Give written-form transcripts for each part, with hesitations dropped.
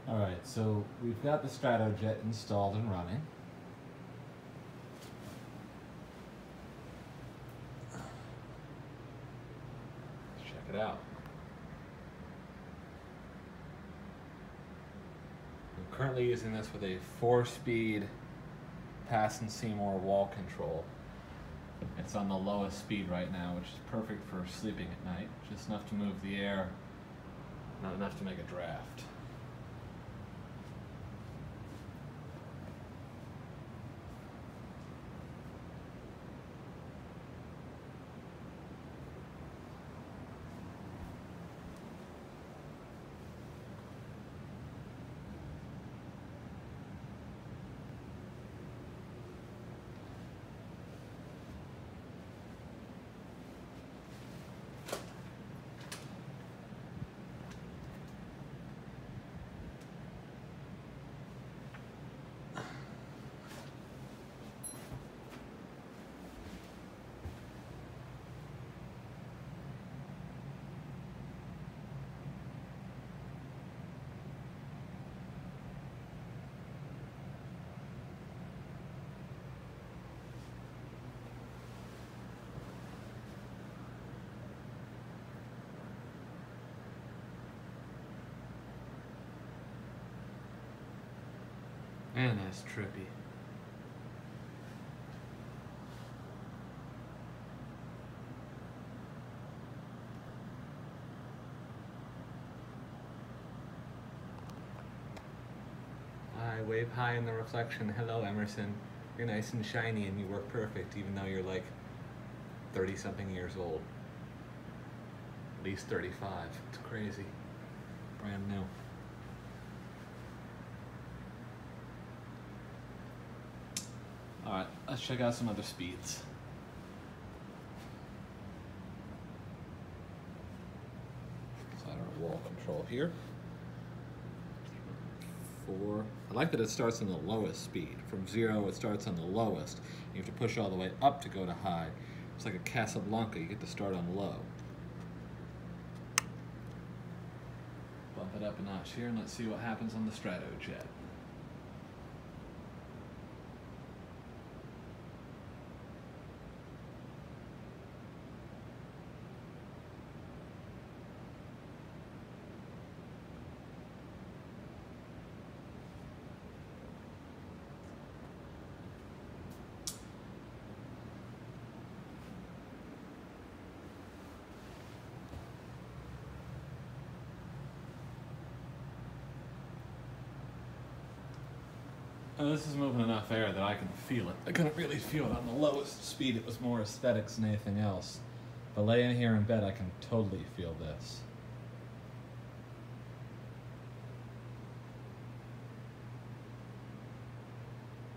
Alright, so we've got the Strato-Jet installed and running. Let's check it out. I'm currently using this with a 4-speed Pass and Seymour wall control. It's on the lowest speed right now, which is perfect for sleeping at night. Just enough to move the air, not enough to make a draft. Man, that's trippy. I wave high in the reflection. Hello, Emerson. You're nice and shiny and you work perfect, even though you're like 30-something years old. At least 35. It's crazy. Brand new. Alright, let's check out some other speeds. Slide our wall control here. 4. I like that it starts on the lowest speed. From 0, it starts on the lowest. You have to push all the way up to go to high. It's like a Casablanca, you get to start on low. Bump it up a notch here and let's see what happens on the Strato-Jet. This is moving enough air that I can feel it. I couldn't really feel it on the lowest speed. It was more aesthetics than anything else. But laying here in bed, I can totally feel this.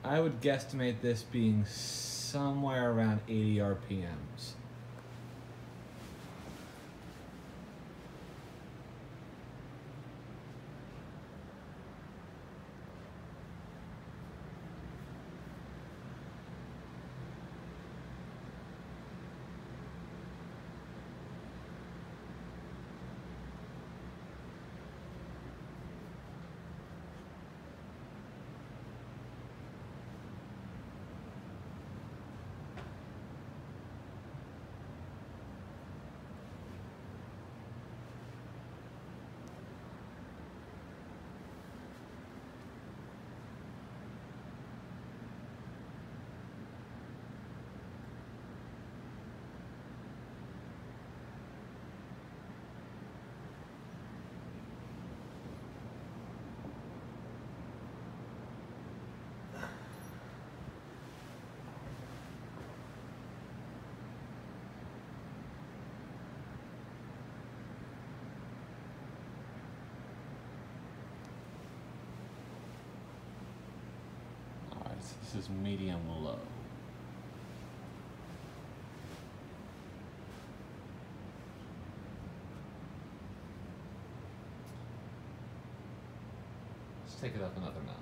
I would guesstimate this being somewhere around 80 RPMs. This is medium low. Let's take it up another notch.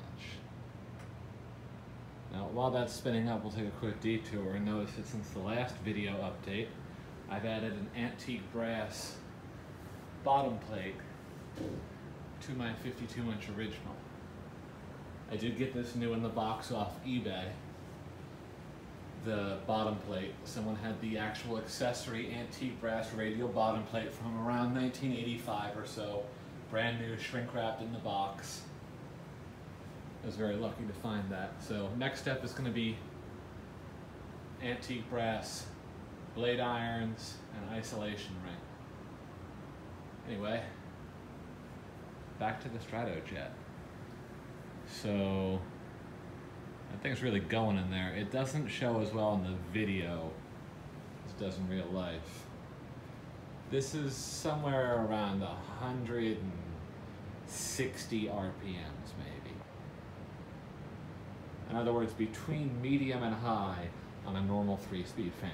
Now, while that's spinning up, we'll take a quick detour and notice that since the last video update, I've added an antique brass bottom plate to my 52-inch original. I did get this new in the box off eBay. The bottom plate, someone had the actual accessory antique brass radial bottom plate from around 1985 or so, brand new, shrink wrapped in the box. I was very lucky to find that. So next step is going to be antique brass blade irons and isolation ring. Anyway, back to the Strato-Jet. So that thing's really going in there. It doesn't show as well in the video as it does in real life. This is somewhere around 160 RPMs maybe. In other words, between medium and high on a normal 3-speed fan.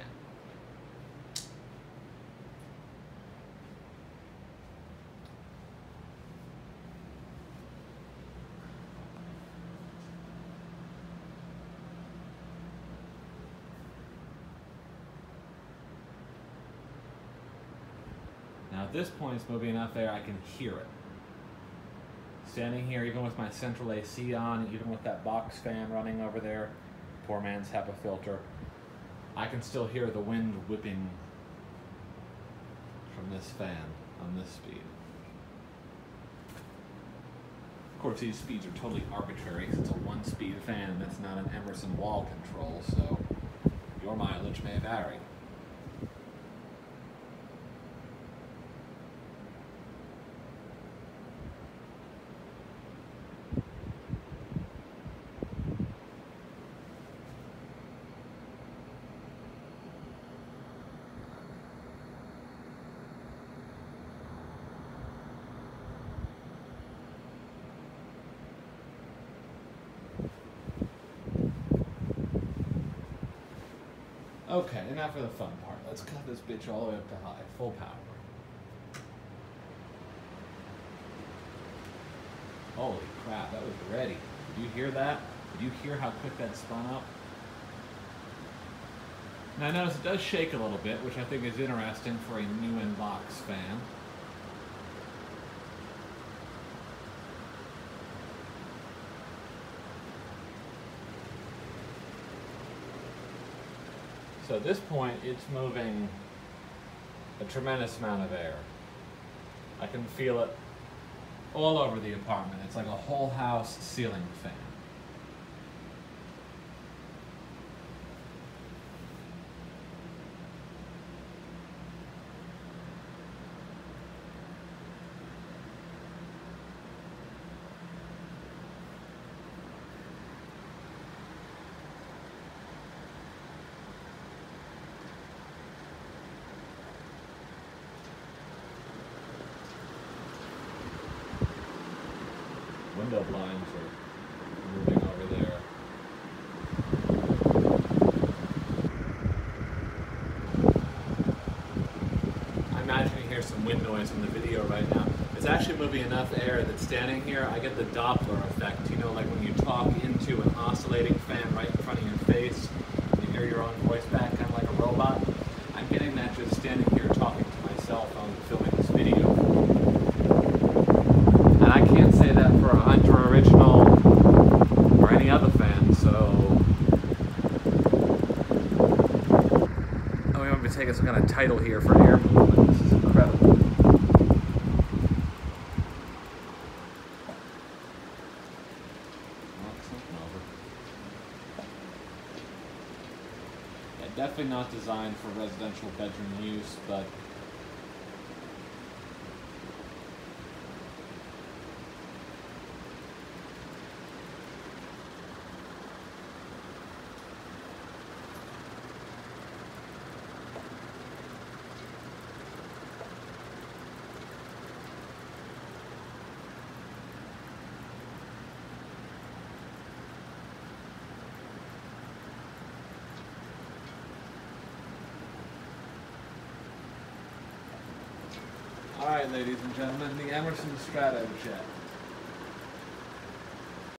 Now at this point it's moving enough air I can hear it. Standing here, even with my central AC on, even with that box fan running over there, poor man's HEPA filter, I can still hear the wind whipping from this fan on this speed. Of course, these speeds are totally arbitrary because it's a 1-speed fan and it's not an Emerson wall control, so your mileage may vary. Okay, and now for the fun part. Let's cut this bitch all the way up to high, full power. Holy crap, that was ready. Did you hear that? Did you hear how quick that spun up? Now notice it does shake a little bit, which I think is interesting for a new in-box fan. So at this point, it's moving a tremendous amount of air. I can feel it all over the apartment. It's like a whole house ceiling fan. Window blinds are moving over there. I imagine you hear some wind noise in the video right now. It's actually moving enough air that standing here, I get the Doppler effect. You know, like when you talk into an oscillating fan right in front of your face, you hear your own voice back, kind of like a robot. I'm getting that just standing here talking to my cell phone, filming this video. And I can't say that for a Hunter original or any other fan, so I'm going to take some kind of title here for air movement. This is incredible. Yeah, definitely not designed for residential bedroom use, but alright, ladies and gentlemen, the Emerson Strato-Jet.